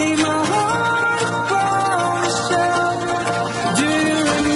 leave my heart upon the shelf. Do you remember?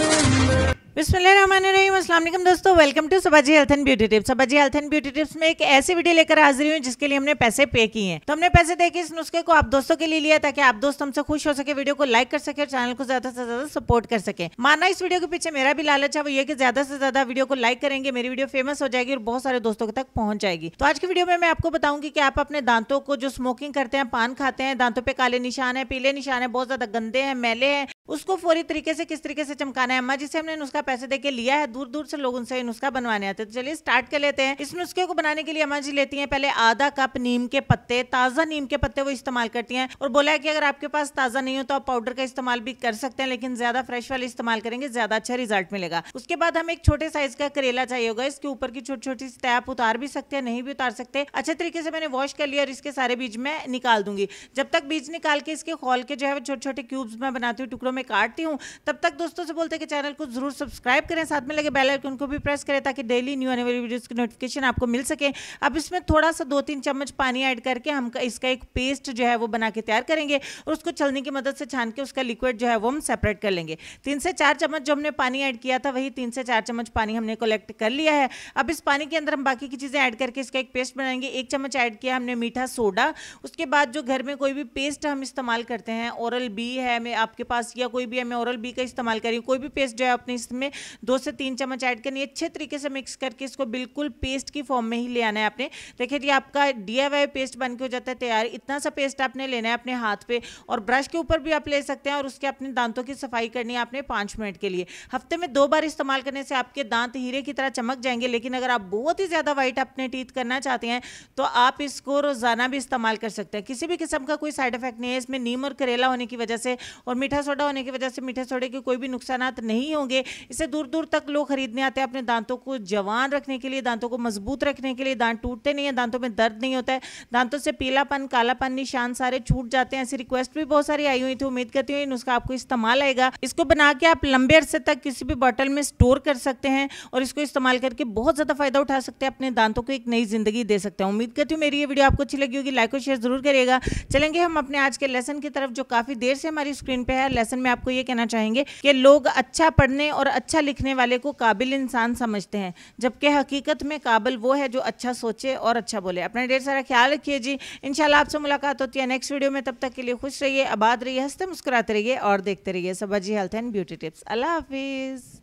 बिस्मिल्लाहिर्रहमानिर्रहीम, अस्सलाम वालेकुम दोस्तों, welcome to Sabaji health and beauty tips. Sabaji health and beauty tips में एक ऐसी वीडियो लेकर हाजिर हूँ जिसके लिए हमने पैसे पे किए हैं। तो हमने पैसे देके इस नुस्खे को आप दोस्तों के लिए लिया ताकि आप दोस्त हमसे खुश हो सके, वीडियो को लाइक कर सके और चैनल को ज्यादा से ज्यादा सपोर्ट कर सके। मानना इस वीडियो के पीछे मेरा भी लालच है, वो ये कि ज्यादा से ज्यादा वीडियो को लाइक करेंगे, मेरी वीडियो फेमस हो जाएगी और बहुत सारे दोस्तों तक पहुंच जाएगी। तो आज की वीडियो में मैं आपको बताऊंगी कि आप अपने दांतों को, जो स्मोकिंग करते हैं, पान खाते हैं, दांतों पे काले निशान है, पीले निशान है, बहुत ज्यादा गंदे हैं, मैले हैं, उसको फौरी तरीके से किस तरीके से चमकाना है। अम्मा जिसे हमने नुस्खा पैसे देके लिया है, दूर दूर से लोग उनसे नुस्खा बनवाने आते हैं। तो चलिए स्टार्ट कर लेते हैं। इस नुस्खे को बनाने के लिए अम्मा जी लेती हैं पहले आधा कप नीम के पत्ते, ताजा नीम के पत्ते वो इस्तेमाल करती हैं, और बोला है कि अगर आपके पास ताजा नहीं हो तो आप पाउडर का इस्तेमाल भी कर सकते हैं, लेकिन ज्यादा फ्रेश वाले इस्तेमाल करेंगे ज्यादा अच्छा रिजल्ट मिलेगा। उसके बाद हमें एक छोटे साइज का करेला चाहिए होगा। इसके ऊपर की छोटी छोटी सी आप उतार भी सकते हैं, नहीं भी उतार सकते। अच्छे तरीके से मैंने वॉश कर लिया और इसके सारे बीज मैं निकाल दूंगी। जब तक बीज निकाल के इसके खोल के जो है छोटे छोटे क्यूब्स में बनाती हूँ, टुकड़ों में काटती हूँ, तब तक दोस्तों से बोलते हैं कि चैनल को जरूर सब्सक्राइब करें, साथ में लगे बेल आइकन को भी प्रेस करें ताकि डेली न्यू आने वाली वीडियोस की नोटिफिकेशन आपको मिल सके। अब इसमें थोड़ा सा 2-3 चम्मच पानी ऐड करके हम इसका एक पेस्ट जो है वो बना के तैयार करेंगे और उसको छलनी की मदद से छान के उसका लिक्विड जो है वो हम सेपरेट कर लेंगे। 3 से 4 चम्मच जो हमने पानी ऐड किया था, वही 3 से 4 चम्मच पानी हमने कलेक्ट कर लिया है। अब इस पानी के अंदर हम बाकी की चीजें ऐड करके इसका एक पेस्ट बनाएंगे। 1 चम्मच ऐड किया हमने मीठा सोडा। उसके बाद जो घर में कोई भी पेस्ट हम इस्तेमाल करते हैं, ओरल बी है मैं आपके पास या कोई भी है, मैं ओरल बी का इस्तेमाल करी, कोई भी पेस्ट जो है अपने इसमें 2 से 3 चम्मच ऐड करनी है। अच्छे तरीके से मिक्स करके इसको बिल्कुल पेस्ट की फॉर्म में ही ले आना है आपने। देखिए ये आपका DIY पेस्ट बन के हो जाता है तैयार। इतना सा पेस्ट आपने लेना है अपने हाथ पे, और ब्रश के ऊपर भी आप ले सकते हैं, और उसके अपने दांतों की सफाई करनी है आपने 5 मिनट के लिए। हफ्ते में 2 बार इस्तेमाल करने से आपके दांत हीरे की तरह चमक जाएंगे। लेकिन अगर आप बहुत ही ज्यादा व्हाइट अपने टीथ करना चाहते हैं तो आप इसको रोजाना भी इस्तेमाल कर सकते हैं। किसी भी किस्म का कोई साइड इफेक्ट नहीं है इसमें। नीम और करेला होने की वजह से और मीठा सोडा होने की वजह से मीठे सोडे के कोई भी नुकसान नहीं होंगे। इसे दूर दूर तक लोग खरीदने आते हैं अपने दांतों को जवान रखने के लिए, दांतों को मजबूत रखने के लिए। दांत टूटते नहीं है, दांतों में दर्द नहीं होता है, दांतों से पीलापन, कालापन, निशान सारे छूट जाते हैं। ऐसी रिक्वेस्ट भी बहुत सारी आई हुई थी। उम्मीद करती हूँ नुस्खा आपको इस्तेमाल आएगा। इसको बना के आप लंबे अरसे तक किसी भी बॉटल में स्टोर कर सकते हैं और इसको इस्तेमाल करके बहुत ज्यादा फायदा उठा सकते हैं, अपने दांतों को एक नई जिंदगी दे सकते हैं। उम्मीद करती हूँ मेरी ये वीडियो आपको अच्छी लगी होगी। लाइक और शेयर जरूर करिएगा। चलेंगे हम अपने आज के लेसन की तरफ, जो काफी देर से हमारी स्क्रीन पे है। लेसन में आपको ये कहना चाहेंगे कि लोग अच्छा पढ़ने और अच्छा लिखने वाले को काबिल इंसान समझते हैं, जबकि हकीकत में काबिल वो है जो अच्छा सोचे और अच्छा बोले। अपना ढेर सारा ख्याल रखिए जी। इंशाल्लाह आपसे मुलाकात होती है नेक्स्ट वीडियो में। तब तक के लिए खुश रहिए, आबाद रहिए, हंसते मुस्कुराते रहिए और देखते रहिए Sabaji health and beauty tips. Allah Hafiz.